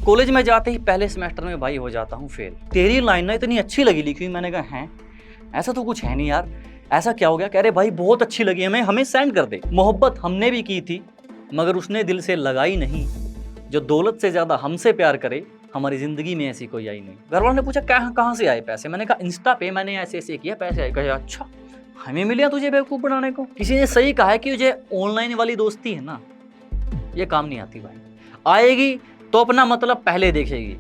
College में जाते ही पहले सेमेस्टर में भाई हो जाता हूँ फेल। तेरी लाइन ना इतनी अच्छी लगी लिखी हुई। मैंने कहा हैं ऐसा तो कुछ है नहीं यार, ऐसा क्या हो गया? कह रहे भाई बहुत अच्छी लगी हमें सेंड कर दे। मोहब्बत हमने भी की थी मगर उसने दिल से लगाई नहीं। जो दौलत से ज्यादा हमसे प्यार करे हमारी जिंदगी में ऐसी कोई आई नहीं। घर वालों ने पूछा कहाँ से आए पैसे? मैंने कहा इंस्टा पे मैंने ऐसे ऐसे किया, पैसे आए। कहे अच्छा हमें मिले तुझे बेवकूफ बनाने को। किसी ने सही कहा है कि ये ऑनलाइन वाली दोस्ती है ना, ये काम नहीं आती भाई। आएगी तो अपना मतलब पहले देखेगी।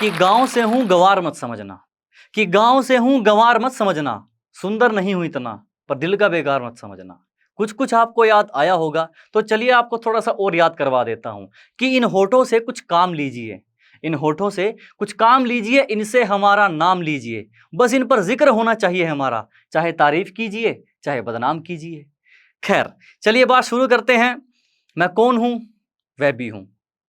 कि गांव से हूं गवार मत समझना, कि गांव से हूं गवार मत समझना, सुंदर नहीं हूं इतना पर दिल का बेकार मत समझना। कुछ कुछ आपको याद आया होगा तो चलिए आपको थोड़ा सा और याद करवा देता हूं कि इन होठों से कुछ काम लीजिए, इन होठों से कुछ काम लीजिए, इनसे हमारा नाम लीजिए। बस इन पर जिक्र होना चाहिए हमारा, चाहे तारीफ कीजिए चाहे बदनाम कीजिए। खैर चलिए बात शुरू करते हैं। मैं कौन हूं? वैबी हूं।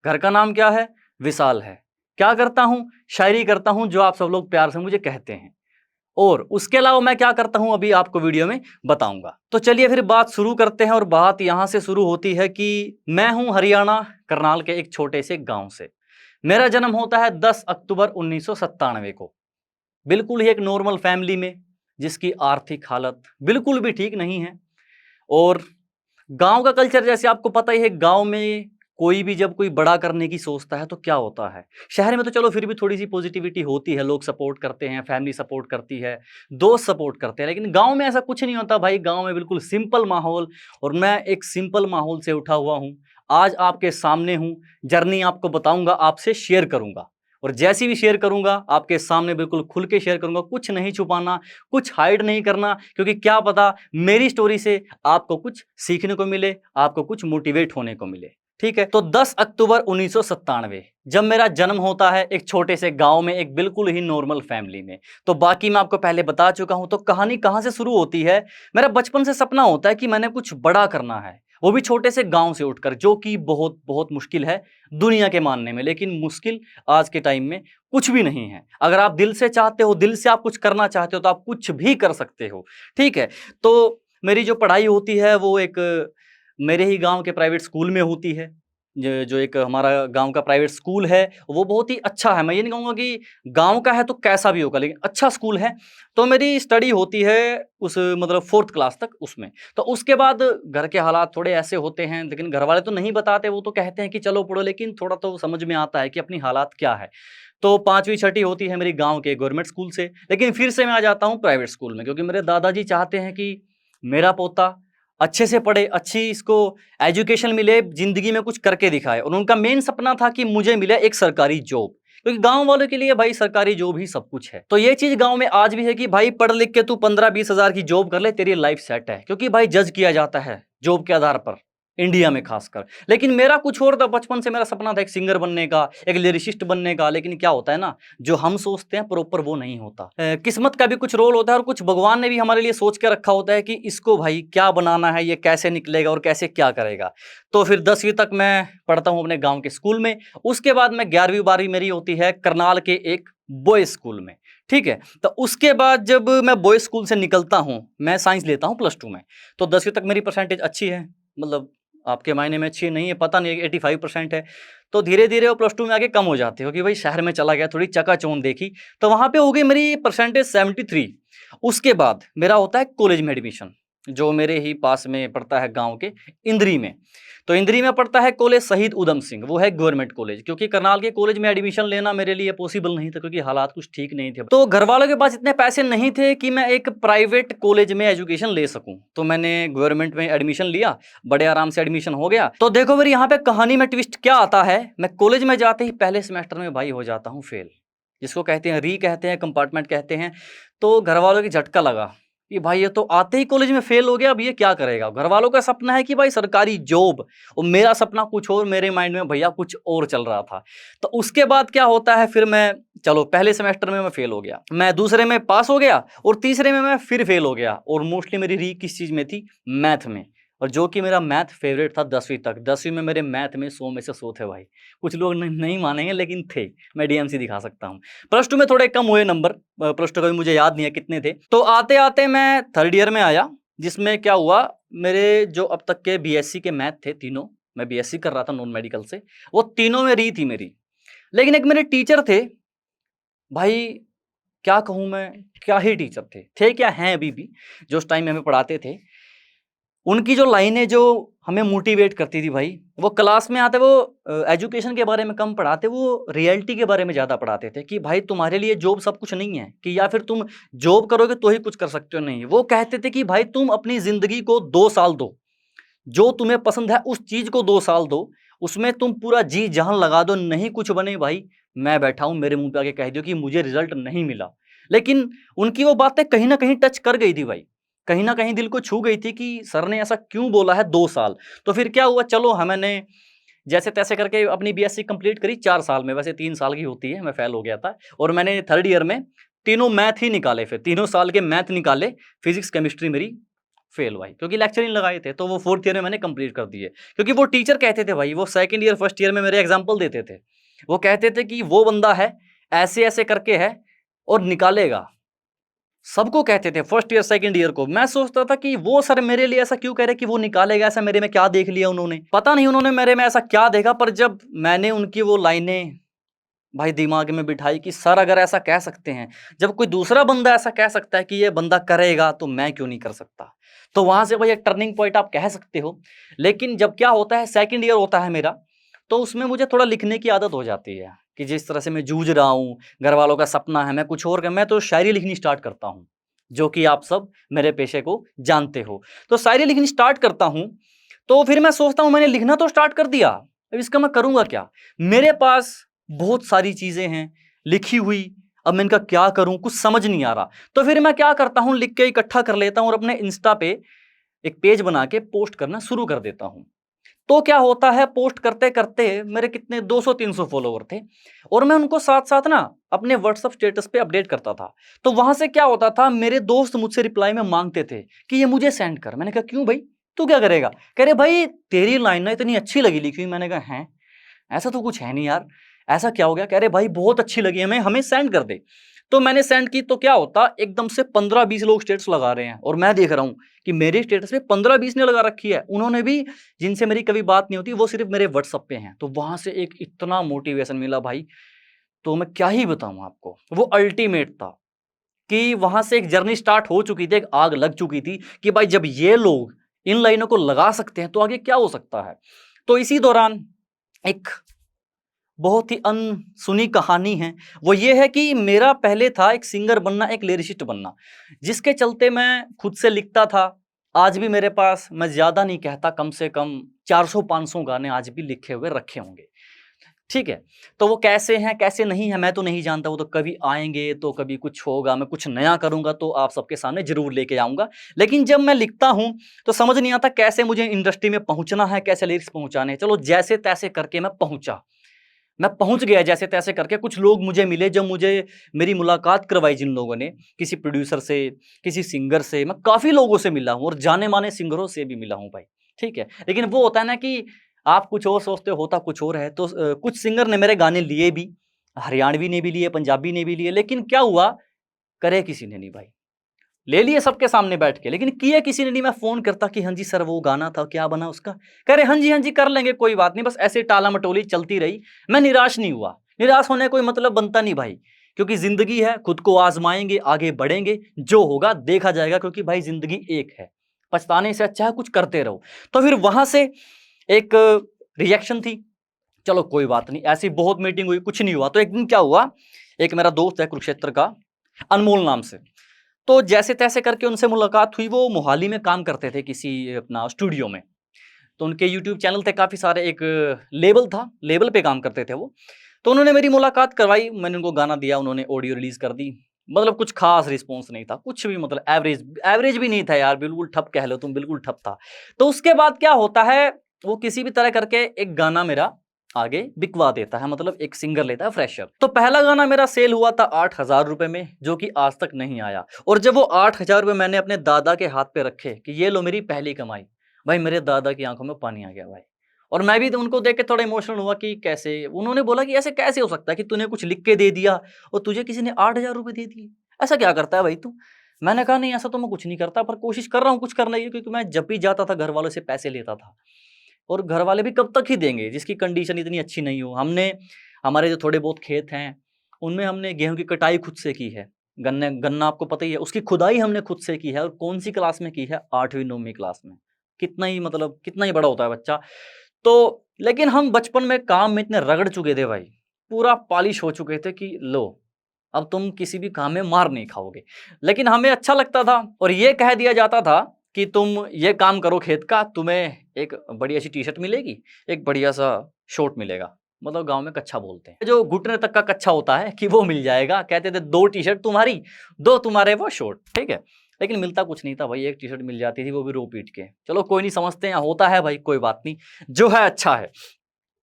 घर का नाम क्या है? विशाल है। क्या करता हूं? शायरी करता हूं जो आप सब लोग प्यार से मुझे कहते हैं। और उसके अलावा मैं क्या करता हूं अभी आपको वीडियो में बताऊंगा। तो चलिए फिर बात शुरू करते हैं। और बात यहां से शुरू होती है कि मैं हूं हरियाणा करनाल के एक छोटे से गांव से। मेरा जन्म होता है 10 अक्टूबर 1997 को, बिल्कुल ही एक नॉर्मल फैमिली में जिसकी आर्थिक हालत बिल्कुल भी ठीक नहीं है। और गांव का कल्चर जैसे आपको पता ही है, गांव में कोई भी जब कोई बड़ा करने की सोचता है तो क्या होता है। शहर में तो चलो फिर भी थोड़ी सी पॉजिटिविटी होती है, लोग सपोर्ट करते हैं, फैमिली सपोर्ट करती है, दोस्त सपोर्ट करते हैं, लेकिन गांव में ऐसा कुछ नहीं होता भाई। गांव में बिल्कुल सिंपल माहौल, और मैं एक सिंपल माहौल से उठा हुआ हूं। आज आपके सामने हूं, जर्नी आपको बताऊंगा, आपसे शेयर करूंगा, और जैसी भी शेयर करूंगा आपके सामने बिल्कुल खुल के शेयर करूंगा। कुछ नहीं छुपाना, कुछ हाइड नहीं करना, क्योंकि क्या पता मेरी स्टोरी से आपको कुछ सीखने को मिले, आपको कुछ मोटिवेट होने को मिले। ठीक है, तो 10 अक्टूबर 1997 जब मेरा जन्म होता है एक छोटे से गांव में, एक बिल्कुल ही नॉर्मल फैमिली में। तो बाकी मैं आपको पहले बता चुका हूं। तो कहानी कहां से शुरू होती है? मेरा बचपन से सपना होता है कि मैंने कुछ बड़ा करना है, वो भी छोटे से गांव से उठकर, जो कि बहुत बहुत मुश्किल है दुनिया के मानने में। लेकिन मुश्किल आज के टाइम में कुछ भी नहीं है। अगर आप दिल से चाहते हो, दिल से आप कुछ करना चाहते हो तो आप कुछ भी कर सकते हो। ठीक है, तो मेरी जो पढ़ाई होती है वो एक मेरे ही गांव के प्राइवेट स्कूल में होती है। जो एक हमारा गांव का प्राइवेट स्कूल है वो बहुत ही अच्छा है। मैं ये नहीं कहूँगा कि गांव का है तो कैसा भी होगा, लेकिन अच्छा स्कूल है। तो मेरी स्टडी होती है उस मतलब 4th क्लास तक उसमें। तो उसके बाद घर के हालात थोड़े ऐसे होते हैं, लेकिन घर वाले तो नहीं बताते, वो तो कहते हैं कि चलो पढ़ो, लेकिन थोड़ा तो समझ में आता है कि अपनी हालात क्या है। तो 5वीं छठी होती है मेरी गांव के गवर्नमेंट स्कूल से, लेकिन फिर से मैं आ जाता हूँ प्राइवेट स्कूल में, क्योंकि मेरे दादाजी चाहते हैं कि मेरा पोता अच्छे से पढ़े, अच्छी इसको एजुकेशन मिले, जिंदगी में कुछ करके दिखाए। और उनका मेन सपना था कि मुझे मिले एक सरकारी जॉब, क्योंकि गांव वालों के लिए भाई सरकारी जॉब ही सब कुछ है। तो ये चीज गांव में आज भी है कि भाई पढ़ लिख के तू 15-20 हजार की जॉब कर ले, तेरी लाइफ सेट है। क्योंकि भाई जज किया जाता है जॉब के आधार पर, इंडिया में खासकर। लेकिन मेरा कुछ और था। बचपन से मेरा सपना था एक सिंगर बनने का, एक लिरिसिस्ट बनने का। लेकिन क्या होता है ना, जो हम सोचते हैं प्रॉपर वो नहीं होता। किस्मत का भी कुछ रोल होता है, और कुछ भगवान ने भी हमारे लिए सोच के रखा होता है कि इसको भाई क्या बनाना है, ये कैसे निकलेगा और कैसे क्या करेगा। तो फिर 10वीं तक मैं पढ़ता हूँ अपने गाँव के स्कूल में। उसके बाद मैं 11वीं 12वीं मेरी होती है करनाल के एक बॉयज स्कूल में। ठीक है, तो उसके बाद जब मैं बॉयज स्कूल से निकलता हूँ, मैं साइंस लेता हूँ +2 में। तो 10वीं तक मेरी परसेंटेज अच्छी है, मतलब आपके मायने में अच्छी नहीं है पता नहीं, 85% है। तो धीरे धीरे वो +2 में आके कम हो जाती है, क्योंकि भाई शहर में चला गया, थोड़ी चकाचौंध देखी, तो वहाँ पे हो गई मेरी परसेंटेज 73। उसके बाद मेरा होता है कॉलेज में एडमिशन, जो मेरे ही पास में पड़ता है गांव के इंद्री में। तो इंद्री में पड़ता है कॉलेज शहीद उधम सिंह, वो है गवर्नमेंट कॉलेज। क्योंकि करनाल के कॉलेज में एडमिशन लेना मेरे लिए पॉसिबल नहीं था, क्योंकि हालात कुछ ठीक नहीं थे। तो घर वालों के पास इतने पैसे नहीं थे कि मैं एक प्राइवेट कॉलेज में एजुकेशन ले सकूं। तो मैंने गवर्नमेंट में एडमिशन लिया, बड़े आराम से एडमिशन हो गया। तो देखो मेरी यहाँ पे कहानी में ट्विस्ट क्या आता है। मैं कॉलेज में जाते ही पहले सेमेस्टर में भाई हो जाता हूँ फेल, जिसको कहते हैं री कहते हैं, कंपार्टमेंट कहते हैं। तो घर वालों की झटका लगा कि भाई ये तो आते ही कॉलेज में फेल हो गया, अब ये क्या करेगा। घर वालों का सपना है कि भाई सरकारी जॉब, और मेरा सपना कुछ और, मेरे माइंड में भैया कुछ और चल रहा था। तो उसके बाद क्या होता है, फिर मैं चलो पहले सेमेस्टर में मैं फेल हो गया, मैं दूसरे में पास हो गया, और तीसरे में मैं फिर फेल हो गया। और मोस्टली मेरी री किस चीज में थी? मैथ में। और जो कि मेरा मैथ फेवरेट था 10वीं तक। 10वीं में मेरे मैथ में 100 में से 100 थे भाई। कुछ लोग नहीं मानेंगे लेकिन थे, मैं डीएमसी दिखा सकता हूँ। +2 में थोड़े कम हुए नंबर, +2 का भी मुझे याद नहीं है कितने थे। तो आते आते मैं 3rd ईयर में आया, जिसमें क्या हुआ, मेरे जो अब तक के बीएससी के मैथ थे तीनों, मैं बीएससी कर रहा था नॉन मेडिकल से, वो तीनों में री थी मेरी। लेकिन एक मेरे टीचर थे भाई, क्या कहूँ मैं, क्या ही टीचर थे क्या हैं अभी भी, जो उस टाइम में हमें पढ़ाते थे। उनकी जो लाइनें जो हमें मोटिवेट करती थी भाई, वो क्लास में आते वो एजुकेशन के बारे में कम पढ़ाते, वो रियलिटी के बारे में ज़्यादा पढ़ाते थे कि भाई तुम्हारे लिए जॉब सब कुछ नहीं है, कि या फिर तुम जॉब करोगे तो ही कुछ कर सकते हो, नहीं। वो कहते थे कि भाई तुम अपनी ज़िंदगी को 2 साल दो, जो तुम्हें पसंद है उस चीज़ को 2 साल दो, उसमें तुम पूरा जी जान लगा दो, नहीं कुछ बने भाई, मैं बैठा हूँ, मेरे मुँह पे आके कह दो कि मुझे रिज़ल्ट नहीं मिला। लेकिन उनकी वो बातें कहीं न कहीं टच कर गई थी भाई, कहीं न कहीं दिल को छू गई थी कि सर ने ऐसा क्यों बोला है 2 साल। तो फिर क्या हुआ, चलो मैंने जैसे-तैसे करके अपनी बीएससी कंप्लीट करी 4 साल में, वैसे 3 साल की होती है, मैं फेल हो गया था और मैंने 3rd ईयर में तीनों मैथ ही निकाले, फिर तीनों साल के मैथ निकाले, फिज़िक्स, केमिस्ट्री मेरी फेल भाई, क्योंकि लेक्चर नहीं लगाए थे, तो वो 4th ईयर में मैंने कंप्लीट कर दिए। क्योंकि वो टीचर कहते थे भाई, वो 2nd ईयर, 1st ईयर में मेरे एग्ज़ाम्पल देते थे। वो कहते थे कि वो बंदा है, ऐसे-ऐसे करके है और निकालेगा। सबको कहते थे 1st ईयर, 2nd ईयर को। मैं सोचता था कि वो सर मेरे लिए ऐसा क्यों कह रहे कि वो निकालेगा, ऐसा मेरे में क्या देख लिया उन्होंने? पता नहीं उन्होंने मेरे में ऐसा क्या देखा, पर जब मैंने उनकी वो लाइनें भाई दिमाग में बिठाई कि सर अगर ऐसा कह सकते हैं, जब कोई दूसरा बंदा ऐसा कह सकता है कि ये बंदा करेगा, तो मैं क्यों नहीं कर सकता? तो वहाँ से भाई एक टर्निंग पॉइंट आप कह सकते हो। लेकिन जब क्या होता है, 2nd ईयर होता है मेरा, तो उसमें मुझे थोड़ा लिखने की आदत हो जाती है कि जिस तरह से मैं जूझ रहा हूँ, घरवालों का सपना है, मैं कुछ और मैं तो शायरी लिखनी स्टार्ट करता हूँ, जो कि आप सब मेरे पेशे को जानते हो। तो शायरी लिखनी स्टार्ट करता हूँ, तो फिर मैं सोचता हूँ मैंने लिखना तो स्टार्ट कर दिया, अब इसका मैं करूँगा क्या? मेरे पास बहुत सारी चीज़ें हैं लिखी हुई, अब मैं इनका क्या करूँ? कुछ समझ नहीं आ रहा। तो फिर मैं क्या करता हूँ, लिख के इकट्ठा कर लेता हूँ और अपने इंस्टा पे एक पेज बना के पोस्ट करना शुरू कर देता हूँ। तो क्या होता है, पोस्ट करते-करते मेरे कितने 200-300 फॉलोवर थे और मैं उनको साथ-साथ ना अपने व्हाट्सएप स्टेटस पे अपडेट करता था। तो वहाँ से क्या होता था, मेरे दोस्त मुझसे रिप्लाई में माँगते थे कि ये मुझे सेंड कर। मैंने कहा क्यों भाई? तू क्या करेगा? कह रहे भाई तेरी लाइन ना इतनी अच्छी लगी लिखी हुई। मैंने कहा हैं? ऐसा तो कुछ है नहीं यार, ऐसा क्या हो गया? कह रहे भाई बहुत अच्छी लगी हमें, हमें सेंड कर दे। तो मैंने सेंड की तो क्या होता, एकदम से 15-20 लोग स्टेटस लगा रहे हैं और मैं देख रहा हूँ कि मेरे स्टेटस पे 15-20 ने लगा रखी है। उन्होंने भी, जिनसे मेरी कभी बात नहीं होती, वो सिर्फ मेरे व्हाट्सएप पे हैं। तो वहाँ से एक इतना मोटिवेशन मिला भाई, तो मैं क्या ही बताऊँ आपको। वो अल्टीमेट था कि वहाँ से एक जर्नी स्टार्ट हो चुकी थी, एक आग लग चुकी थी कि भाई जब ये लोग इन लाइनों को लगा सकते हैं, तो आगे क्या हो सकता है। तो इसी दौरान एक बहुत ही अनसुनी कहानी है, वो ये है कि मेरा पहले था एक सिंगर बनना, एक लिरिसिस्ट बनना, जिसके चलते मैं खुद से लिखता था। आज भी मेरे पास, मैं ज़्यादा नहीं कहता, कम से कम 400-500 गाने आज भी लिखे हुए रखे होंगे। ठीक है? तो वो कैसे हैं, कैसे नहीं हैं, मैं तो नहीं जानता, वो तो कभी आएँगे, तो कभी कुछ होगा, मैं कुछ नया करूँगा तो आप सबके सामने ज़रूर लेके आऊँगा। लेकिन जब मैं लिखता हूँ, तो समझ नहीं आता कैसे मुझे इंडस्ट्री में पहुँचना है, कैसे लिरिक्स पहुँचाने हैं। चलो जैसे-तैसे करके मैं पहुँचा। मैं पहुँच गया जैसे-तैसे करके, कुछ लोग मुझे मिले, जब मुझे मेरी मुलाकात करवाई जिन लोगों ने, किसी प्रोड्यूसर से, किसी सिंगर से, मैं काफ़ी लोगों से मिला हूँ और जाने-माने सिंगरों से भी मिला हूँ भाई, ठीक है? लेकिन वो होता है ना कि आप कुछ और सोचते हो, होता कुछ और है। तो कुछ सिंगर ने मेरे गाने लिए भी, हरियाणवी ने भी लिए, पंजाबी ने भी लिए, लेकिन क्या हुआ, करे किसी ने नहीं भाई। ले लिए सबके सामने बैठ के, लेकिन किए किसी ने नहीं। मैं फ़ोन करता कि हाँ जी सर, वो गाना था, क्या बना उसका? कह रहे हाँ जी, कर लेंगे, कोई बात नहीं। बस ऐसे टाला-मटोली चलती रही। मैं निराश नहीं हुआ। निराश होने का कोई मतलब बनता नहीं भाई, क्योंकि ज़िंदगी है, खुद को आज़माएँगे, आगे बढ़ेंगे, जो होगा देखा जाएगा, क्योंकि भाई ज़िंदगी एक है। पछताने से अच्छा है कुछ करते रहो। तो फिर वहाँ से एक रिएक्शन थी, चलो कोई बात नहीं, ऐसी बहुत मीटिंग हुई, कुछ नहीं हुआ। तो एक दिन क्या हुआ, एक मेरा दोस्त है कुरुक्षेत्र का, अनमोल नाम से। तो जैसे-तैसे करके उनसे मुलाकात हुई, वो मोहाली में काम करते थे किसी अपना स्टूडियो में। तो उनके यूट्यूब चैनल थे काफ़ी सारे, एक लेबल था, लेबल पे काम करते थे वो। तो उन्होंने मेरी मुलाकात करवाई, मैंने उनको गाना दिया, उन्होंने ऑडियो रिलीज़ कर दी। मतलब कुछ ख़ास रिस्पॉन्स नहीं था, कुछ भी, मतलब एवरेज एवरेज भी नहीं था यार, बिल्कुल ठप कह लो तुम, बिल्कुल ठप था। तो उसके बाद क्या होता है, वो किसी भी तरह करके एक गाना मेरा आगे बिकवा देता है, मतलब एक सिंगर लेता है फ्रेशर। तो पहला गाना मेरा सेल हुआ था 8,000 रुपए में, जो कि आज तक नहीं आया। और जब वो 8,000 रुपए मैंने अपने दादा के हाथ पे रखे कि ये लो मेरी पहली कमाई, भाई मेरे दादा की आंखों में पानी आ गया भाई। और मैं भी तो उनको देख के थोड़ा इमोशनल हुआ कि कैसे, उन्होंने बोला कि ऐसे कैसे हो सकता है कि तूने कुछ लिख के दे दिया और तुझे किसी ने 8,000 रुपए दे दिए, ऐसा क्या करता है भाई तू? मैंने कहा नहीं ऐसा तो मैं कुछ नहीं करता, पर कोशिश कर रहा हूँ कुछ करने की, क्योंकि मैं जब भी जाता था घर वालों से पैसे लेता था, और घर वाले भी कब तक ही देंगे जिसकी कंडीशन इतनी अच्छी नहीं हो। हमने हमारे जो थोड़े बहुत खेत हैं उनमें हमने गेहूं की कटाई खुद से की है, गन्ना आपको पता ही है, उसकी खुदाई हमने खुद से की है। और कौन सी क्लास में की है? 8वीं 9वीं क्लास में। कितना ही मतलब कितना ही बड़ा होता है बच्चा। तो लेकिन हम बचपन में काम में इतने रगड़ चुके थे भाई, पूरा पॉलिश हो चुके थे कि लो अब तुम किसी भी काम में मार नहीं खाओगे। लेकिन हमें अच्छा लगता था, और ये कह दिया जाता था कि तुम ये काम करो खेत का, तुम्हें एक बढ़िया सी टी शर्ट मिलेगी, एक बढ़िया सा शॉर्ट मिलेगा, मतलब गांव में कच्छा बोलते हैं, जो घुटने तक का कच्छा होता है कि वो मिल जाएगा। कहते थे 2 टी शर्ट तुम्हारी, 2 तुम्हारे वो शॉर्ट, ठीक है। लेकिन मिलता कुछ नहीं था भाई, एक टी शर्ट मिल जाती थी, वो भी रो पीट के। चलो कोई नहीं, समझते हैं होता है भाई, कोई बात नहीं, जो है अच्छा है।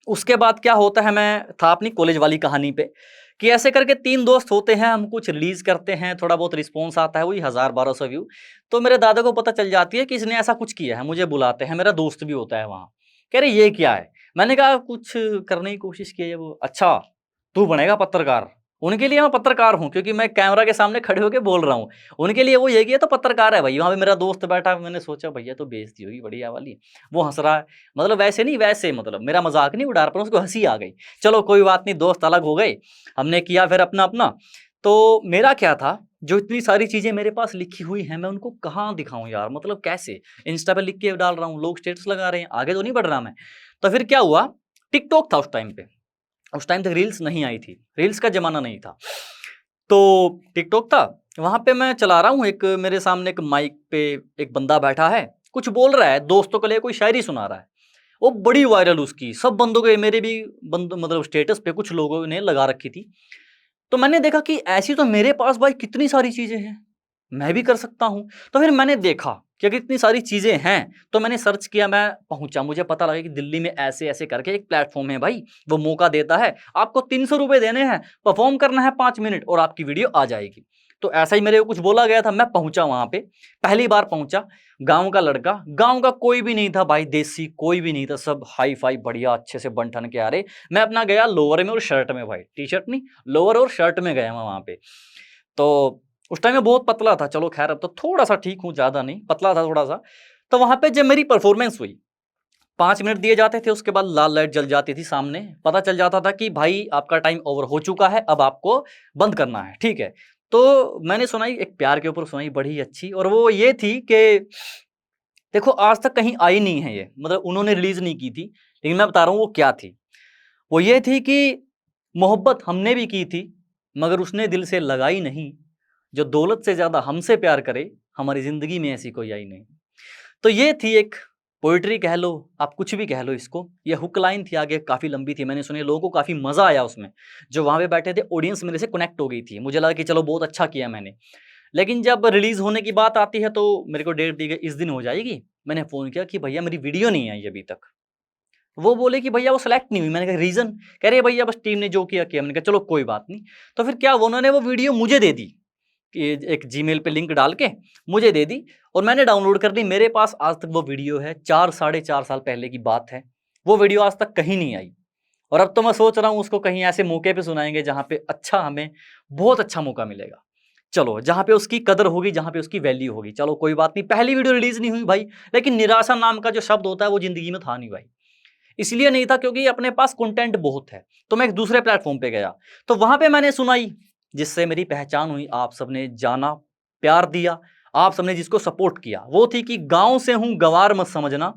उसके बाद क्या होता है, मैं था अपनी कॉलेज वाली कहानी पे, कि ऐसे करके 3 दोस्त होते हैं, हम कुछ रिलीज करते हैं, थोड़ा बहुत रिस्पॉन्स आता है, वही 1000-1200 व्यू। तो मेरे दादा को पता चल जाती है कि इसने ऐसा कुछ किया है, मुझे बुलाते हैं, मेरा दोस्त भी होता है वहाँ, कह रहे ये क्या है। मैंने कहा कुछ करने की कोशिश की है। वो अच्छा तू बनेगा पत्रकार। उनके लिए मैं पत्रकार हूँ, क्योंकि मैं कैमरा के सामने खड़े होकर बोल रहा हूँ। उनके लिए वो ये कि ये तो पत्रकार है भाई। वहाँ पे मेरा दोस्त बैठा, मैंने सोचा भैया तो बेइज्जती होगी बढ़िया वाली। वो हंस रहा है, मतलब वैसे नहीं, वैसे मतलब मेरा मजाक नहीं उड़ा रहा, पर उसको हंसी आ गई। चलो कोई बात नहीं, दोस्त अलग हो गए, हमने किया फिर अपना अपना। तो मेरा क्या था, जो इतनी सारी चीजें मेरे पास लिखी हुई हैं, मैं उनको कहाँ दिखाऊं यार, मतलब कैसे? इंस्टा पे लिख के डाल रहा हूँ, लोग स्टेटस लगा रहे हैं, आगे तो नहीं बढ़ रहा मैं। तो फिर क्या हुआ, टिकटॉक था उस टाइम पे, उस टाइम तक रील्स नहीं आई थी, रील्स का जमाना नहीं था। तो टिकटॉक था, वहां पे मैं चला रहा हूँ, एक मेरे सामने एक माइक पे एक बंदा बैठा है, कुछ बोल रहा है, दोस्तों के लिए कोई शायरी सुना रहा है। वो बड़ी वायरल उसकी, सब बंदों के, मेरे भी बंद मतलब स्टेटस पे कुछ लोगों ने लगा रखी थी। तो मैंने देखा कि ऐसी तो मेरे पास भाई कितनी सारी चीजें हैं, मैं भी कर सकता हूं। तो फिर मैंने देखा कि अगर इतनी सारी चीजें हैं, तो मैंने सर्च किया, मैं पहुंचा, मुझे पता लगा कि दिल्ली में ऐसे ऐसे करके एक प्लेटफॉर्म है भाई, वो मौका देता है, आपको 300 रुपए देने हैं, परफॉर्म करना है 5 मिनट और आपकी वीडियो आ जाएगी। तो ऐसा ही मेरे को कुछ बोला गया था, मैं पहुंचा वहां पे, पहली बार पहुंचा। गांव का लड़का, गांव का कोई भी नहीं था भाई, देसी कोई भी नहीं था, सब हाई फाई बढ़िया अच्छे से बन ठन के आ रहे। मैं अपना गया लोअर में और शर्ट में भाई, टी शर्ट नहीं, लोअर और शर्ट में गया मैं वहां पे। तो उस टाइम में बहुत पतला था, चलो खैर अब तो थोड़ा सा ठीक हूँ, ज्यादा नहीं, पतला था थोड़ा सा। तो वहां पे जब मेरी परफॉर्मेंस हुई, 5 मिनट दिए जाते थे, उसके बाद लाल लाइट जल जाती थी सामने, पता चल जाता था कि भाई आपका टाइम ओवर हो चुका है, अब आपको बंद करना है, ठीक है। तो मैंने सुनाई, एक प्यार के ऊपर सुनाई बड़ी अच्छी, और वो ये थी कि देखो आज तक कहीं आई नहीं है ये, मतलब उन्होंने रिलीज नहीं की थी, लेकिन मैं बता रहा हूँ वो क्या थी। वो ये थी कि मोहब्बत हमने भी की थी, मगर उसने दिल से लगाई नहीं, जो दौलत से ज्यादा हमसे प्यार करे, हमारी जिंदगी में ऐसी कोई आई नहीं। तो ये थी एक पोइट्री कह लो, आप कुछ भी कह लो इसको। ये हुक लाइन थी, आगे काफी लंबी थी, मैंने सुनी, लोगों को काफी मजा आया उसमें। जो वहां पे बैठे थे, ऑडियंस मेरे से कनेक्ट हो गई थी, मुझे लगा कि चलो बहुत अच्छा किया मैंने। लेकिन जब रिलीज होने की बात आती है, तो मेरे को डेट दी गई, इस दिन हो जाएगी। मैंने फोन किया कि भैया मेरी वीडियो नहीं आई अभी तक। वो बोले कि भैया वो सेलेक्ट नहीं हुई। मैंने कहा रीजन? कह रहे भैया बस टीम ने जो किया किया। मैंने कहा चलो कोई बात नहीं। तो फिर क्या, उन्होंने वो वीडियो मुझे दे दी, कि एक जीमेल पे लिंक डाल के मुझे दे दी, और मैंने डाउनलोड कर ली। मेरे पास आज तक वो वीडियो है, 4 साढ़े 4 साल पहले की बात है। वो वीडियो आज तक कहीं नहीं आई, और अब तो मैं सोच रहा हूँ उसको कहीं ऐसे मौके पे सुनाएंगे जहाँ पे अच्छा, हमें बहुत अच्छा मौका मिलेगा। चलो जहाँ पे उसकी कदर होगी, जहाँ पे उसकी वैल्यू होगी। चलो कोई बात नहीं, पहली वीडियो रिलीज नहीं हुई भाई, लेकिन निराशा नाम का जो शब्द होता है वो जिंदगी में था नहीं भाई। इसलिए नहीं था क्योंकि अपने पास कंटेंट बहुत है। तो मैं एक दूसरे प्लेटफॉर्म पे गया, तो वहां पे मैंने सुनाई, जिससे मेरी पहचान हुई, आप सबने जाना, प्यार दिया, आप सबने जिसको सपोर्ट किया। वो थी कि गांव से हूं गवार मत समझना,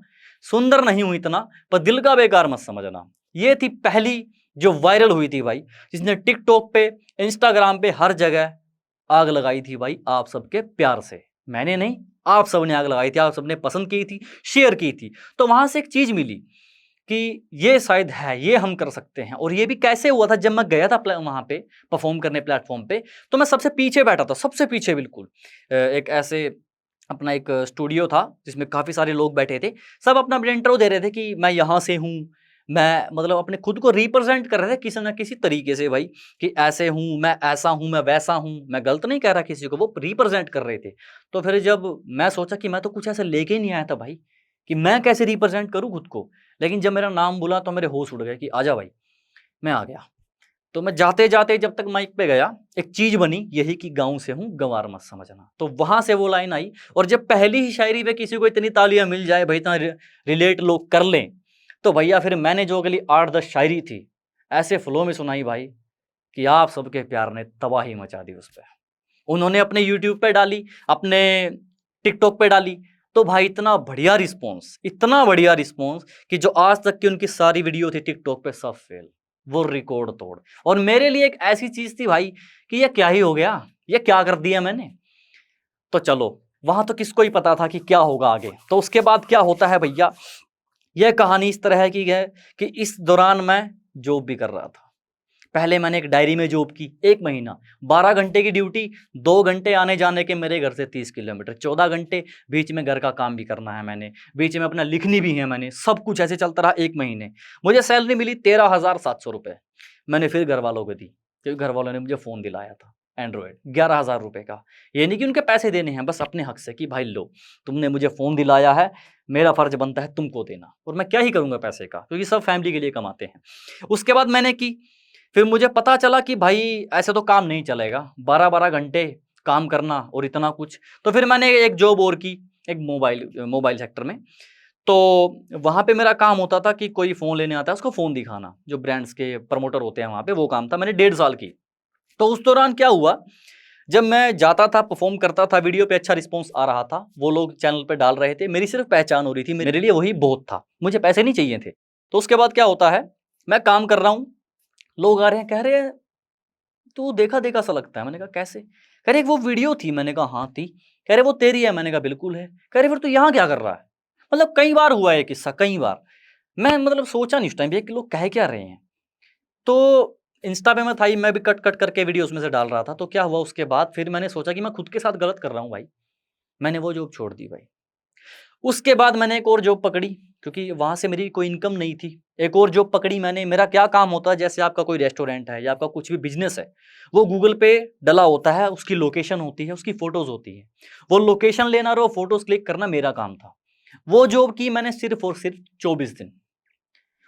सुंदर नहीं हूं इतना, पर दिल का बेकार मत समझना। ये थी पहली जो वायरल हुई थी भाई, जिसने टिकटॉक पे, इंस्टाग्राम पे, हर जगह आग लगाई थी भाई, आप सबके प्यार से। मैंने नहीं, आप सबने आग लगाई थी, आप सबने पसंद की थी, शेयर की थी। तो वहां से एक चीज मिली कि ये शायद है, ये हम कर सकते हैं। और ये भी कैसे हुआ था, जब मैं गया था वहां पे परफॉर्म करने प्लेटफॉर्म पे, तो मैं सबसे पीछे बैठा था, सबसे पीछे बिल्कुल। एक ऐसे अपना एक स्टूडियो था जिसमें काफी सारे लोग बैठे थे, सब अपना अपना इंट्रो दे रहे थे कि मैं यहाँ से हूँ, मैं मतलब अपने खुद को रिप्रेजेंट कर रहे थे किसी ना किसी तरीके से भाई, कि ऐसे हूँ, मैं ऐसा हूँ, मैं वैसा हूँ। मैं गलत नहीं कह रहा किसी को, वो रिप्रेजेंट कर रहे थे। तो फिर जब मैं सोचा कि मैं तो कुछ ऐसा लेके ही नहीं आया था भाई, कि मैं कैसे रिप्रेजेंट करूँ खुद को। लेकिन जब मेरा नाम बोला तो मेरे होश उड़ गए कि आजा भाई। मैं आ गया। तो मैं जाते जाते जब तक माइक पे गया, एक चीज बनी यही कि गांव से हूं गंवार मत समझना। तो वहां से वो लाइन आई, और जब पहली ही शायरी पे किसी को इतनी तालियां मिल जाए भाई, इतना रिलेट लोग कर लें, तो भैया फिर मैंने जो अगली 8-10 शायरी थी ऐसे फ्लो में सुनाई भाई कि आप सबके प्यार ने तबाही मचा दी उस पर। उन्होंने अपने यूट्यूब पे डाली, अपने टिकटॉक पे डाली, तो भाई इतना बढ़िया रिस्पॉन्स, इतना बढ़िया रिस्पॉन्स कि जो आज तक की उनकी सारी वीडियो थी टिकटॉक पे सब फेल, वो रिकॉर्ड तोड़। और मेरे लिए एक ऐसी चीज थी भाई कि ये क्या ही हो गया, ये क्या कर दिया मैंने। तो चलो, वहां तो किसको ही पता था कि क्या होगा आगे। तो उसके बाद क्या होता है भैया, यह कहानी इस तरह की है कि इस दौरान मैं जॉब भी कर रहा था। पहले मैंने एक डायरी में जॉब की 1 महीना, 12 घंटे की ड्यूटी, 2 घंटे आने जाने के, मेरे घर से 30 किलोमीटर, 14 घंटे, बीच में घर का काम भी करना है मैंने, बीच में अपना लिखनी भी है मैंने, सब कुछ ऐसे चलता रहा 1 महीने। मुझे सैलरी मिली 13,700 रुपये। मैंने फिर घर वालों को दी, क्योंकि घर वालों ने मुझे फ़ोन दिलाया था एंड्रॉयड 11,000 रुपये का। ये नहीं कि उनके पैसे देने हैं, बस अपने हक से कि भाई लो, तुमने मुझे फ़ोन दिलाया है, मेरा फर्ज बनता है तुमको देना, और मैं क्या ही करूँगा पैसे का, क्योंकि सब फैमिली के लिए कमाते हैं। उसके बाद मैंने की, फिर मुझे पता चला कि भाई ऐसे तो काम नहीं चलेगा, 12-12 घंटे काम करना और इतना कुछ। तो फिर मैंने एक जॉब और की, एक मोबाइल सेक्टर में। तो वहाँ पे मेरा काम होता था कि कोई फ़ोन लेने आता है उसको फ़ोन दिखाना, जो ब्रांड्स के प्रमोटर होते हैं वहाँ पे, वो काम था। मैंने 1.5 साल की। तो उस दौरान क्या हुआ, जब मैं जाता था, परफॉर्म करता था, वीडियो पे अच्छा रिस्पॉन्स आ रहा था, वो लोग चैनल पे डाल रहे थे, मेरी सिर्फ पहचान हो रही थी, मेरे लिए वही बहुत था, मुझे पैसे नहीं चाहिए थे। तो उसके बाद क्या होता है, मैं काम कर रहा हूँ, लोग आ रहे हैं, कह रहे हैं तू देखा देखा सा लगता है। मैंने कहा कैसे? कह रहे वो वीडियो थी। मैंने कहा हाँ थी। कह रहे वो तेरी है। मैंने कहा बिल्कुल है। कह रहे फिर तू यहाँ क्या कर रहा है? मतलब कई बार हुआ है ये किस्सा, कई बार। मैं मतलब सोचा नहीं उस टाइम पे कि लोग कह क्या रहे हैं। तो इंस्टा पे मैं था ही, मैं भी कट कट करके वीडियो उसमें से डाल रहा था। तो क्या हुआ उसके बाद, फिर मैंने सोचा कि मैं खुद के साथ गलत कर रहा हूँ भाई। मैंने वो जॉब छोड़ दी भाई। उसके बाद मैंने एक और जॉब पकड़ी, क्योंकि वहाँ से मेरी कोई इनकम नहीं थी। एक और जॉब पकड़ी मैंने। मेरा क्या काम होता है, जैसे आपका कोई रेस्टोरेंट है या आपका कुछ भी बिज़नेस है, वो गूगल पे डला होता है, उसकी लोकेशन होती है, उसकी फ़ोटोज़ होती है। वो लोकेशन लेना और वो फ़ोटोज़ क्लिक करना मेरा काम था। वो जॉब की मैंने सिर्फ़ और सिर्फ़ 24 दिन,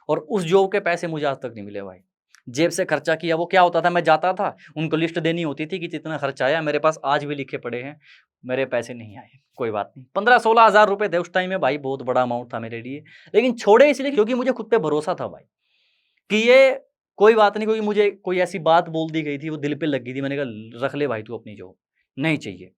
और उस जॉब के पैसे मुझे आज तक नहीं मिले भाई। जेब से खर्चा किया। वो क्या होता था, मैं जाता था, उनको लिस्ट देनी होती थी कि जितना खर्चा आया, मेरे पास आज भी लिखे पड़े हैं, मेरे पैसे नहीं आए, कोई बात नहीं। 15-16 हज़ार रुपए थे उस टाइम में भाई, बहुत बड़ा अमाउंट था मेरे लिए। लेकिन छोड़े इसलिए क्योंकि मुझे खुद पे भरोसा था भाई, कि ये कोई बात नहीं, क्योंकि मुझे कोई ऐसी बात बोल दी गई थी, वो दिल पे लग गई थी। मैंने कहा रख ले भाई तू अपनी जॉब, नहीं चाहिए।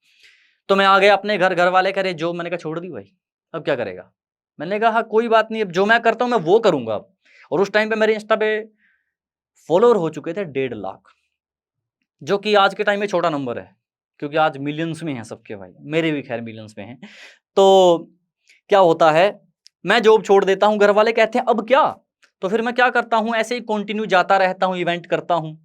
तो मैं आ गया अपने घर, घर वाले कह रहे जॉब, मैंने कहा छोड़ दी भाई, अब क्या करेगा? मैंने कहा हाँ कोई बात नहीं, अब जो मैं करता हूँ मैं वो करूँगा अब। और उस टाइम पे मेरे इंस्टा पे फॉलोअर हो चुके थे 1.5 लाख, जो कि आज के टाइम में छोटा नंबर है, क्योंकि आज मिलियंस में हैं सबके भाई, मेरे भी खैर मिलियंस में हैं। तो क्या होता है, मैं जॉब छोड़ देता हूँ, घर वाले कहते हैं अब क्या? तो फिर मैं क्या करता हूँ, ऐसे ही कंटिन्यू जाता रहता हूँ, इवेंट करता हूँ,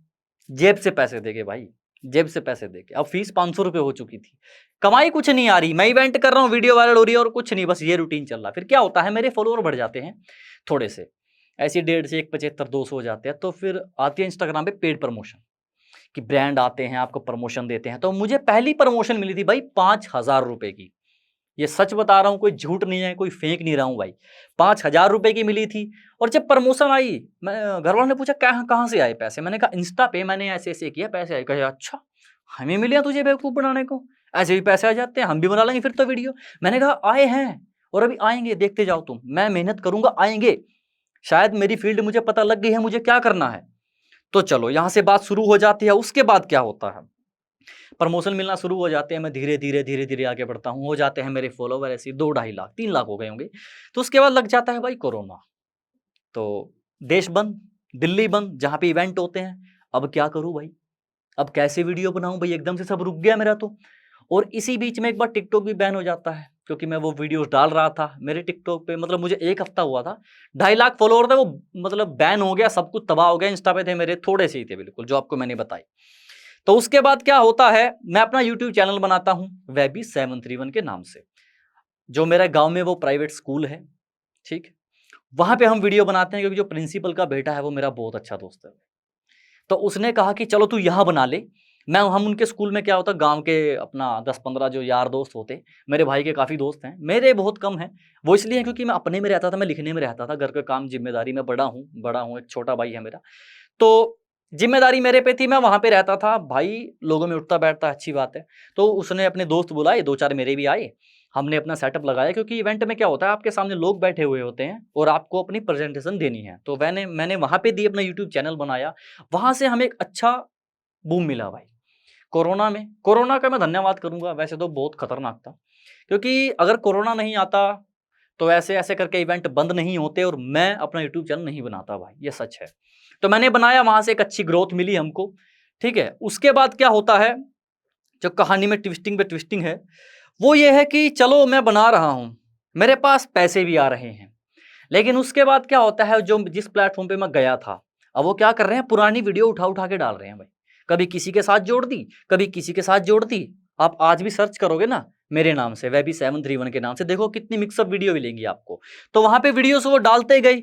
जेब से पैसे देके भाई, जेब से पैसे देके। अब फीस 500 रुपये हो चुकी थी, कमाई कुछ नहीं आ रही, मैं इवेंट कर रहा हूँ, वीडियो वायरल हो रही है और कुछ नहीं, बस ये रूटीन चल रहा है। फिर क्या होता है, मेरे फॉलोअर बढ़ जाते हैं थोड़े से, ऐसे 1.5 से 175 200 हो जाते हैं। तो फिर आती है इंस्टाग्राम पे पेड प्रमोशन, कि ब्रांड आते हैं आपको प्रमोशन देते हैं। तो मुझे पहली प्रमोशन मिली थी भाई 5,000 रुपए की। ये सच बता रहा हूँ, कोई झूठ नहीं है, कोई फेंक नहीं रहा हूँ भाई। 5,000 रुपए की मिली थी। और जब प्रमोशन आई, मैं घर वालों ने पूछा कहाँ कहाँ से आए पैसे? मैंने कहा इंस्टा पे मैंने ऐसे ऐसे किया, पैसे आए। कहे अच्छा, हमें मिले हैं तुझे बेवकूफ़ बनाने को, ऐसे भी पैसे आ जाते हैं, हम भी बना लेंगे फिर तो वीडियो। मैंने कहा आए हैं और अभी आएंगे, देखते जाओ तुम, मैं मेहनत करूंगा, आएंगे। शायद मेरी फील्ड मुझे पता लग गई है, मुझे क्या करना है। तो चलो यहाँ से बात शुरू हो जाती है। उसके बाद क्या होता है, प्रमोशन मिलना शुरू हो जाते हैं, मैं धीरे धीरे धीरे धीरे आगे बढ़ता हूँ, हो जाते हैं मेरे फॉलोवर ऐसे 2-2.5 लाख 3 लाख हो गए होंगे। तो उसके बाद लग जाता है भाई कोरोना। तो देश बंद, दिल्ली बंद, जहाँ पे इवेंट होते हैं। अब क्या करूँ भाई, अब कैसे वीडियो बनाऊं भाई, एकदम से सब रुक गया मेरा तो। और इसी बीच में एक बार टिकटॉक भी बैन हो जाता है, क्योंकि मैं वो वीडियोस डाल रहा था मेरे टिकटॉक पे, मतलब मुझे 1 हफ्ता हुआ था, 2.5 लाख फॉलोअर थे वो, मतलब बैन हो गया, सब कुछ तबाह हो गया। इंस्टा पे थे मेरे थोड़े से ही थे बिल्कुल, जो आपको मैंने बताई। तो उसके बाद क्या होता है, मैं अपना यूट्यूब चैनल बनाता हूँ वैबी 731 के नाम से। जो मेरा गांव में वो प्राइवेट स्कूल है, ठीक, वहां पे हम वीडियो बनाते हैं, क्योंकि जो प्रिंसिपल का बेटा है वो मेरा बहुत अच्छा दोस्त है। तो उसने कहा कि चलो तू यहाँ बना ले। हम उनके स्कूल में क्या होता, गांव के अपना 10-15 जो यार दोस्त होते, मेरे भाई के काफ़ी दोस्त हैं, मेरे बहुत कम हैं। वो इसलिए हैं क्योंकि मैं अपने में रहता था, मैं लिखने में रहता था, घर का काम जिम्मेदारी में बड़ा हूँ, एक छोटा भाई है मेरा। तो जिम्मेदारी मेरे पे थी, मैं वहां पे रहता था भाई, लोगों में उठता बैठता, अच्छी बात है। तो उसने अपने दोस्त बुलाए, 2-4 मेरे भी आए, हमने अपना सेटअप लगाया, क्योंकि इवेंट में क्या होता है, आपके सामने लोग बैठे हुए होते हैं और आपको अपनी प्रेजेंटेशन देनी है। तो मैंने वहां पे दी, अपना यूट्यूब चैनल बनाया, वहां से हमें एक अच्छा बूम मिला भाई। कोरोना का मैं धन्यवाद करूंगा, वैसे तो बहुत खतरनाक था, क्योंकि अगर कोरोना नहीं आता तो ऐसे ऐसे करके इवेंट बंद नहीं होते और मैं अपना यूट्यूब चैनल नहीं बनाता भाई, ये सच है। तो मैंने बनाया, वहां से एक अच्छी ग्रोथ मिली हमको, ठीक है। उसके बाद क्या होता है, जो कहानी में ट्विस्टिंग पे ट्विस्टिंग है, वो ये है कि चलो मैं बना रहा हूं, मेरे पास पैसे भी आ रहे हैं, लेकिन उसके बाद क्या होता है, जो जिस प्लेटफॉर्म पे मैं गया था, अब वो क्या कर रहे हैं, पुरानी वीडियो उठा उठा के डाल रहे हैं भाई। कभी किसी के साथ जोड़ दी, कभी किसी के साथ जोड़ दी। आप आज भी सर्च करोगे ना मेरे नाम से, वह भी 731 के नाम से, देखो कितनी मिक्सअप वीडियो मिलेंगी आपको। तो वहां पे वीडियोस वो डालते गए।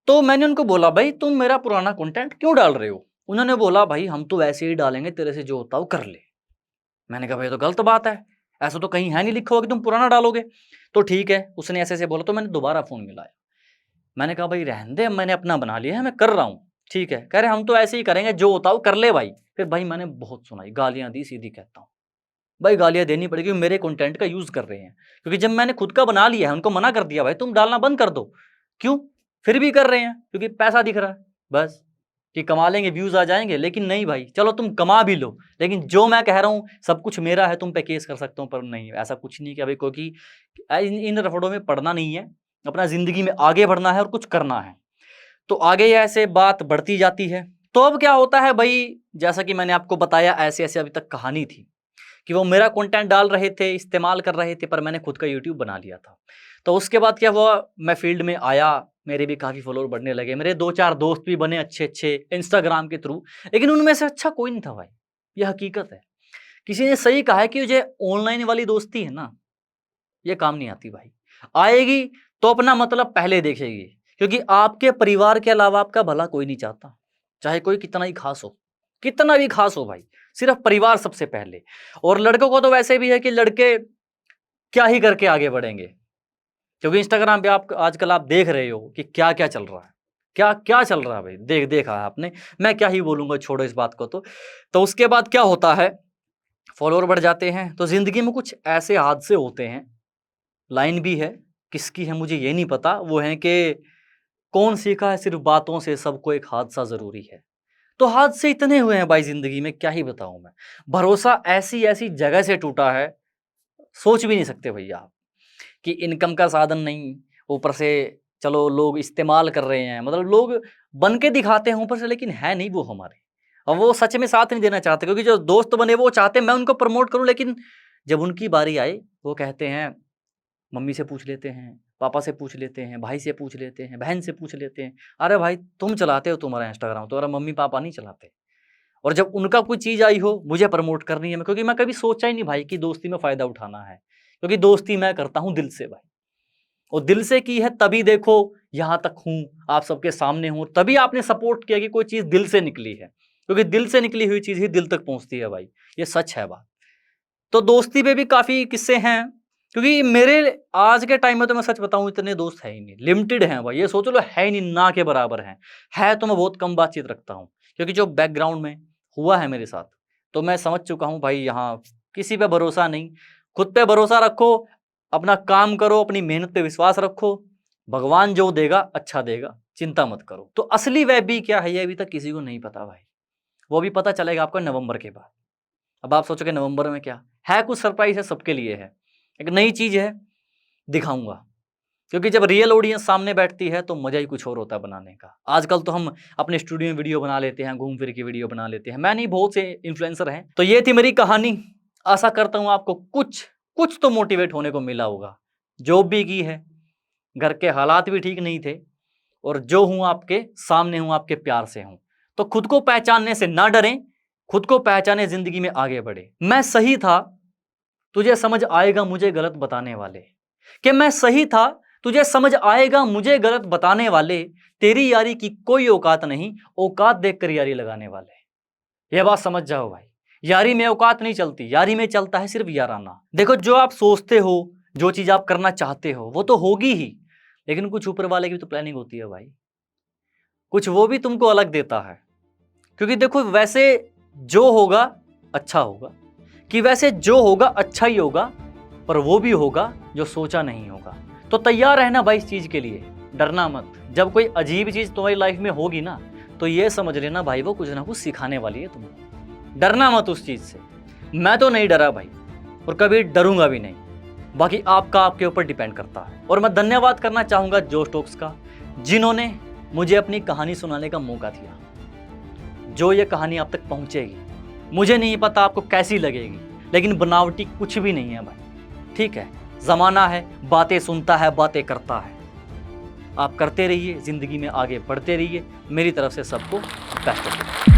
तो मैंने उनको बोला, भाई तुम मेरा पुराना कंटेंट क्यों डाल रहे हो? उन्होंने बोला, भाई हम तो वैसे ही डालेंगे, तेरे से जो होता हो कर ले। मैंने कहा भाई तो गलत बात है, ऐसा तो कहीं है नहीं लिखा हुआ कि तुम पुराना डालोगे। तो ठीक है, उसने ऐसे ऐसे बोला, तो मैंने दोबारा फोन मिलाया। मैंने कहा भाई रहने दे, मैंने अपना बना लिया है, मैं कर रहा हूँ, ठीक है। कह रहे हम तो ऐसे ही करेंगे, जो होता हो कर ले भाई। फिर भाई मैंने बहुत सुनाई, गालियां दी, सीधी कहता हूँ भाई, गालियां देनी पड़ेगी, मेरे कंटेंट का यूज कर रहे हैं। क्योंकि जब मैंने खुद का बना लिया है, उनको मना कर दिया भाई तुम डालना बंद कर दो, क्यों? फिर भी कर रहे हैं, क्योंकि पैसा दिख रहा है बस, कि कमा लेंगे, व्यूज आ जाएंगे। लेकिन नहीं भाई, चलो तुम कमा भी लो, लेकिन जो मैं कह रहा हूँ सब कुछ मेरा है, तुम पे केस कर सकता हूँ, पर नहीं, ऐसा कुछ नहीं किया भाई, क्योंकि इन रफड़ों में पड़ना नहीं है, अपना जिंदगी में आगे बढ़ना है और कुछ करना है। तो आगे ऐसे बात बढ़ती जाती है। तो अब क्या होता है भाई, जैसा कि मैंने आपको बताया, ऐसे ऐसे अभी तक कहानी थी कि वो मेरा कंटेंट डाल रहे थे, इस्तेमाल कर रहे थे, पर मैंने खुद का यूट्यूब बना लिया था। तो उसके बाद क्या हुआ, मैं फील्ड में आया, मेरे भी काफ़ी फॉलोअर बढ़ने लगे, मेरे 2-4 दोस्त भी बने अच्छे अच्छे इंस्टाग्राम के थ्रू, लेकिन उनमें से अच्छा कोई नहीं था भाई, ये हकीकत है। किसी ने सही कहा है कि ये ऑनलाइन वाली दोस्ती है ना, ये काम नहीं आती भाई। आएगी तो अपना मतलब पहले देखेगी, क्योंकि आपके परिवार के अलावा आपका भला कोई नहीं चाहता, चाहे कोई कितना ही खास हो, कितना भी खास हो भाई, सिर्फ परिवार सबसे पहले। और लड़कों को तो वैसे भी है कि लड़के क्या ही करके आगे बढ़ेंगे, क्योंकि इंस्टाग्राम पे आप आजकल आप देख रहे हो कि क्या क्या चल रहा है, क्या क्या चल रहा है भाई, देखा है आपने, मैं क्या ही बोलूंगा, छोड़ो इस बात को। तो उसके बाद क्या होता है, फॉलोअर बढ़ जाते हैं, तो जिंदगी में कुछ ऐसे हादसे होते हैं, लाइन भी है, किसकी है मुझे ये नहीं पता, वो है कि कौन सीखा है सिर्फ बातों से, सबको एक हादसा जरूरी है। तो हादसे इतने हुए हैं भाई जिंदगी में, क्या ही बताऊं मैं। भरोसा ऐसी ऐसी जगह से टूटा है, सोच भी नहीं सकते भैया आप, कि इनकम का साधन नहीं, ऊपर से चलो लोग इस्तेमाल कर रहे हैं, मतलब लोग बन के दिखाते हैं ऊपर से, लेकिन है नहीं वो हमारे, और वो सच में साथ नहीं देना चाहते। क्योंकि जो दोस्त बने वो चाहते हैं मैं उनको प्रमोट करूं, लेकिन जब उनकी बारी आए वो कहते हैं मम्मी से पूछ लेते हैं, पापा से पूछ लेते हैं, भाई से पूछ लेते हैं, बहन से पूछ लेते हैं। अरे भाई तुम चलाते हो तुम्हारा इंस्टाग्राम, तुम्हारा मम्मी पापा नहीं चलाते। और जब उनका कोई चीज़ आई हो, मुझे प्रमोट करनी है, क्योंकि मैं कभी सोचा ही नहीं भाई कि दोस्ती में फ़ायदा उठाना है, क्योंकि दोस्ती मैं करता हूँ दिल से भाई, और दिल से की है, तभी देखो यहाँ तक हूँ, आप सबके सामने हूँ, तभी आपने सपोर्ट किया कि कोई चीज़ दिल से निकली है, क्योंकि दिल से निकली हुई चीज़ ही दिल तक पहुँचती है भाई, ये सच है बात। तो दोस्ती पे भी काफ़ी किस्से हैं, क्योंकि मेरे आज के टाइम में तो मैं सच बताऊं इतने दोस्त है ही नहीं, लिमिटेड हैं भाई, ये सोच लो है ही नहीं, ना के बराबर हैं। है तो मैं बहुत कम बातचीत रखता हूँ, क्योंकि जो बैकग्राउंड में हुआ है मेरे साथ, तो मैं समझ चुका हूँ भाई, यहाँ किसी पे भरोसा नहीं, खुद पे भरोसा रखो, अपना काम करो, अपनी मेहनत पे विश्वास रखो, भगवान जो देगा अच्छा देगा, चिंता मत करो। तो असली वह भी क्या है, ये अभी तक किसी को नहीं पता भाई, वो भी पता चलेगा आपको नवंबर के बाद। अब आप सोचोगे नवंबर में क्या है, कुछ सरप्राइज है, सबके लिए है, एक नई चीज है, दिखाऊंगा। क्योंकि जब रियल ऑडियंस सामने बैठती है तो मजा ही कुछ और होता है बनाने का। आजकल तो हम अपने स्टूडियो में वीडियो बना लेते हैं, घूम फिर के वीडियो बना लेते हैं, मैं नहीं, बहुत से इन्फ्लुएंसर हैं। तो ये थी मेरी कहानी, आशा करता हूँ आपको कुछ कुछ तो मोटिवेट होने को मिला होगा। जॉब भी की है, घर के हालात भी ठीक नहीं थे, और जो हूं आपके सामने हूं, आपके प्यार से हूं। तो खुद को पहचानने से ना डरें, खुद को पहचाने, जिंदगी में आगे बढ़े। मैं सही था, तुझे समझ आएगा मुझे गलत बताने वाले, कि मैं सही था, तुझे समझ आएगा मुझे गलत बताने वाले, तेरी यारी की कोई औकात नहीं, औकात देखकर यारी लगाने वाले। यह बात समझ जाओ भाई, यारी में औकात नहीं चलती, यारी में चलता है सिर्फ याराना। देखो जो आप सोचते हो, जो चीज आप करना चाहते हो वो तो होगी ही, लेकिन कुछ ऊपर वाले की तो प्लानिंग होती है भाई, कुछ वो भी तुमको अलग देता है, क्योंकि देखो वैसे जो होगा अच्छा होगा, कि वैसे जो होगा अच्छा ही होगा, पर वो भी होगा जो सोचा नहीं होगा। तो तैयार रहना भाई इस चीज़ के लिए, डरना मत। जब कोई अजीब चीज़ तुम्हारी लाइफ में होगी ना, तो ये समझ लेना भाई वो कुछ ना कुछ सिखाने वाली है तुम्हें। डरना मत उस चीज़ से। मैं तो नहीं डरा भाई, और कभी डरूंगा भी नहीं। बाकी आपका आपके ऊपर डिपेंड करता है। और मैं धन्यवाद करना चाहूँगा जोश टॉक्स का, जिन्होंने मुझे अपनी कहानी सुनाने का मौका दिया। जो ये कहानी आप तक पहुँचेगी, मुझे नहीं पता आपको कैसी लगेगी, लेकिन बनावटी कुछ भी नहीं है भाई, ठीक है। ज़माना है, बातें सुनता है, बातें करता है। आप करते रहिए, ज़िंदगी में आगे बढ़ते रहिए। मेरी तरफ से सबको बेस्ट ऑफ लक।